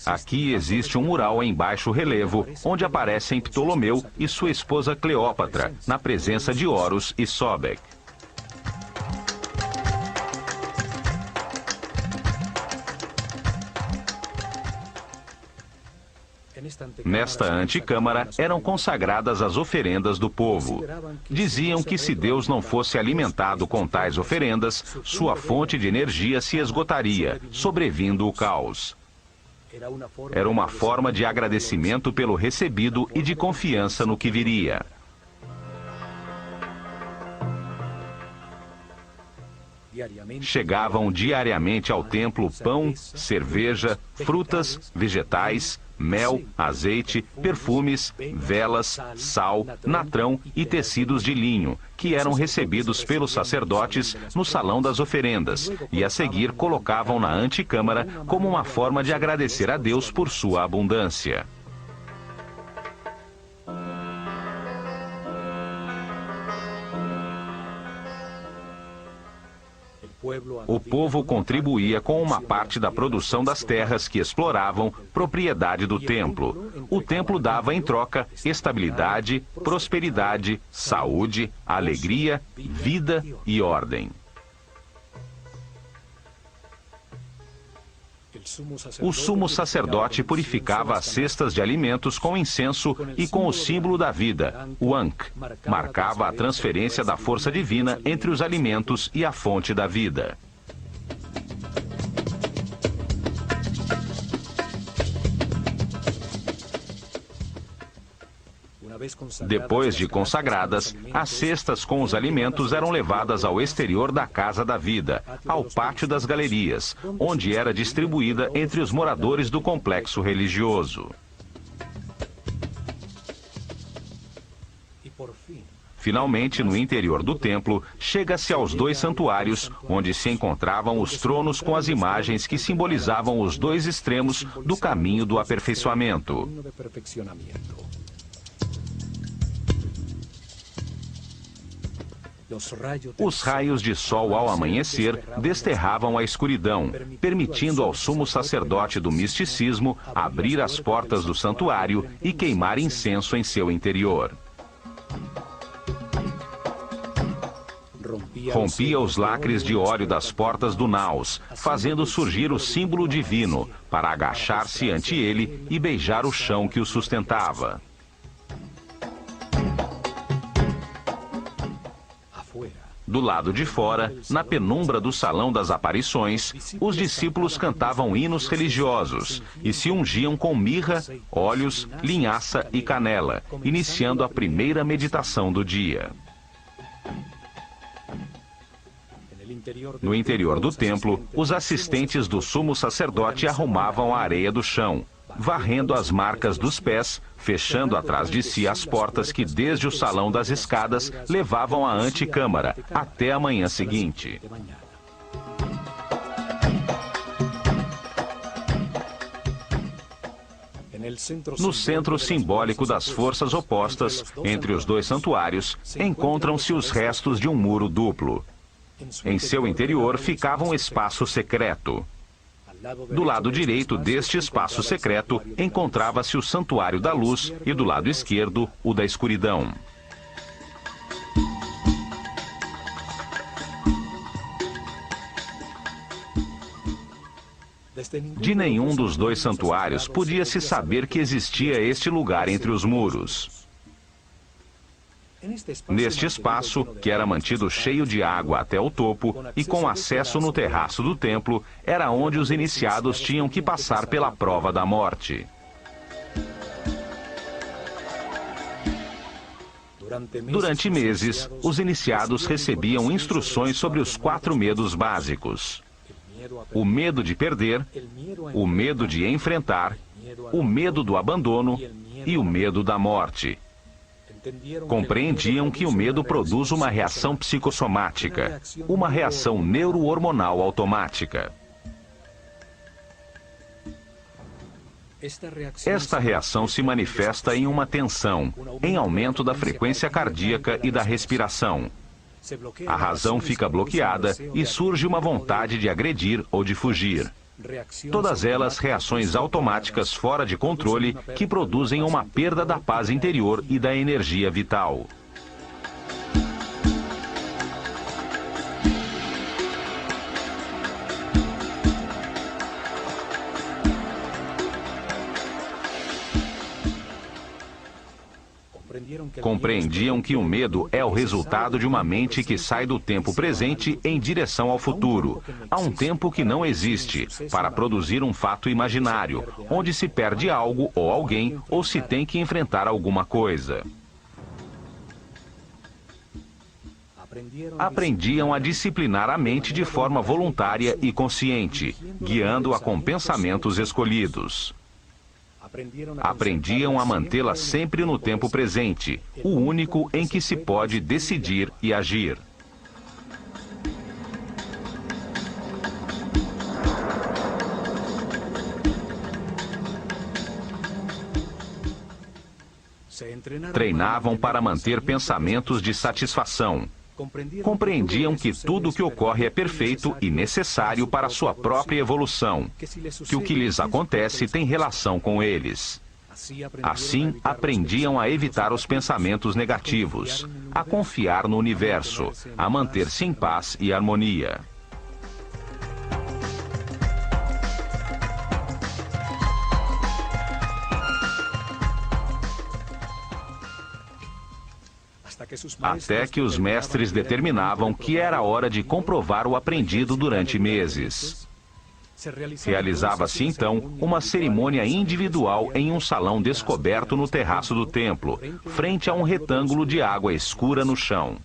Aqui existe um mural em baixo relevo, onde aparecem Ptolomeu e sua esposa Cleópatra, na presença de Horus e Sobek. Nesta antecâmara eram consagradas as oferendas do povo. Diziam que se Deus não fosse alimentado com tais oferendas, sua fonte de energia se esgotaria, sobrevindo o caos. Era uma forma de agradecimento pelo recebido e de confiança no que viria. Chegavam diariamente ao templo pão, cerveja, frutas, vegetais, mel, azeite, perfumes, velas, sal, natrão e tecidos de linho, que eram recebidos pelos sacerdotes no salão das oferendas, e a seguir colocavam na antecâmara como uma forma de agradecer a Deus por sua abundância. O povo contribuía com uma parte da produção das terras que exploravam, propriedade do templo. O templo dava em troca estabilidade, prosperidade, saúde, alegria, vida e ordem. O sumo sacerdote purificava as cestas de alimentos com incenso e com o símbolo da vida, o Ankh. Marcava a transferência da força divina entre os alimentos e a fonte da vida. Depois de consagradas, as cestas com os alimentos eram levadas ao exterior da Casa da Vida, ao pátio das galerias, onde era distribuída entre os moradores do complexo religioso. Finalmente, no interior do templo, chega-se aos dois santuários, onde se encontravam os tronos com as imagens que simbolizavam os dois extremos do caminho do aperfeiçoamento. Os raios de sol ao amanhecer desterravam a escuridão, permitindo ao sumo sacerdote do misticismo abrir as portas do santuário e queimar incenso em seu interior. Rompia os lacres de óleo das portas do naos, fazendo surgir o símbolo divino, para agachar-se ante ele e beijar o chão que o sustentava. Do lado de fora, na penumbra do Salão das Aparições, os discípulos cantavam hinos religiosos e se ungiam com mirra, óleos, linhaça e canela, iniciando a primeira meditação do dia. No interior do templo, os assistentes do sumo sacerdote arrumavam a areia do chão, varrendo as marcas dos pés, fechando atrás de si as portas que desde o salão das escadas levavam à antecâmara, até a manhã seguinte. No centro simbólico das forças opostas, entre os dois santuários, encontram-se os restos de um muro duplo. Em seu interior ficava um espaço secreto. Do lado direito deste espaço secreto, encontrava-se o Santuário da Luz e do lado esquerdo, o da Escuridão. De nenhum dos dois santuários podia-se saber que existia este lugar entre os muros. Neste espaço, que era mantido cheio de água até o topo e com acesso no terraço do templo, era onde os iniciados tinham que passar pela prova da morte. Durante meses, os iniciados recebiam instruções sobre os 4 medos básicos: o medo de perder, o medo de enfrentar, o medo do abandono e o medo da morte. Compreendiam que o medo produz uma reação psicossomática, uma reação neurohormonal automática. Esta reação se manifesta em uma tensão, em aumento da frequência cardíaca e da respiração. A razão fica bloqueada e surge uma vontade de agredir ou de fugir. Todas elas reações automáticas fora de controle que produzem uma perda da paz interior e da energia vital. Compreendiam que o medo é o resultado de uma mente que sai do tempo presente em direção ao futuro, a um tempo que não existe, para produzir um fato imaginário, onde se perde algo ou alguém ou se tem que enfrentar alguma coisa. Aprendiam a disciplinar a mente de forma voluntária e consciente, guiando-a com pensamentos escolhidos. Aprendiam a mantê-la sempre no tempo presente, o único em que se pode decidir e agir. Treinavam para manter pensamentos de satisfação. Compreendiam que tudo o que ocorre é perfeito e necessário para sua própria evolução, que o que lhes acontece tem relação com eles. Assim, aprendiam a evitar os pensamentos negativos, a confiar no universo, a manter-se em paz e harmonia. Até que os mestres determinavam que era hora de comprovar o aprendido durante meses. Realizava-se então uma cerimônia individual em um salão descoberto no terraço do templo, frente a um retângulo de água escura no chão.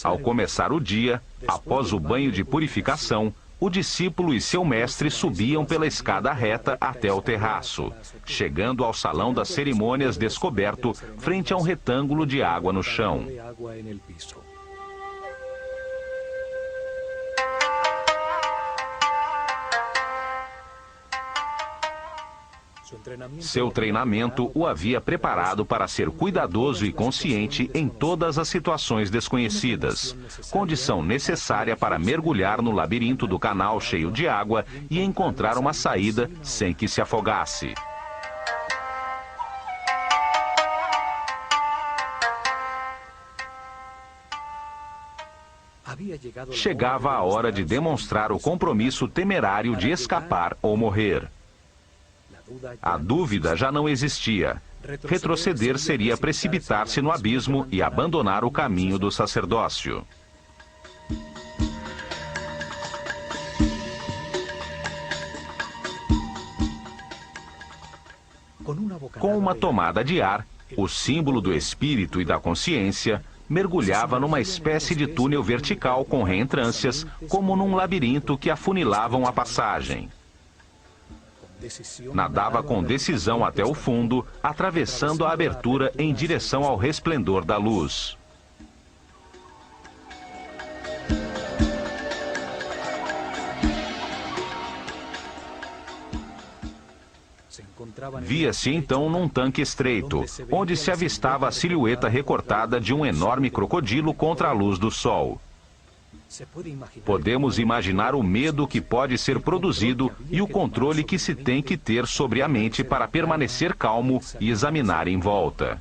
Ao começar o dia, após o banho de purificação, o discípulo e seu mestre subiam pela escada reta até o terraço, chegando ao salão das cerimônias descoberto, frente a um retângulo de água no chão. Seu treinamento o havia preparado para ser cuidadoso e consciente em todas as situações desconhecidas, condição necessária para mergulhar no labirinto do canal cheio de água e encontrar uma saída sem que se afogasse. Chegava a hora de demonstrar o compromisso temerário de escapar ou morrer. A dúvida já não existia. Retroceder seria precipitar-se no abismo e abandonar o caminho do sacerdócio. Com uma tomada de ar, o símbolo do espírito e da consciência mergulhava numa espécie de túnel vertical com reentrâncias, como num labirinto que afunilavam a passagem. Nadava com decisão até o fundo, atravessando a abertura em direção ao resplendor da luz. Via-se então num tanque estreito, onde se avistava a silhueta recortada de um enorme crocodilo contra a luz do sol. Podemos imaginar o medo que pode ser produzido e o controle que se tem que ter sobre a mente para permanecer calmo e examinar em volta.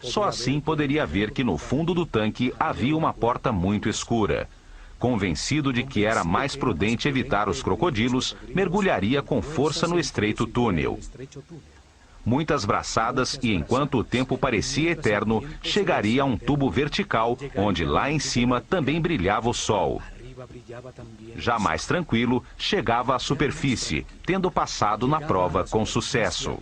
Só assim poderia ver que no fundo do tanque havia uma porta muito escura. Convencido de que era mais prudente evitar os crocodilos, mergulharia com força no estreito túnel. Muitas braçadas e, enquanto o tempo parecia eterno, chegaria a um tubo vertical, onde lá em cima também brilhava o sol. Já mais tranquilo, chegava à superfície, tendo passado na prova com sucesso.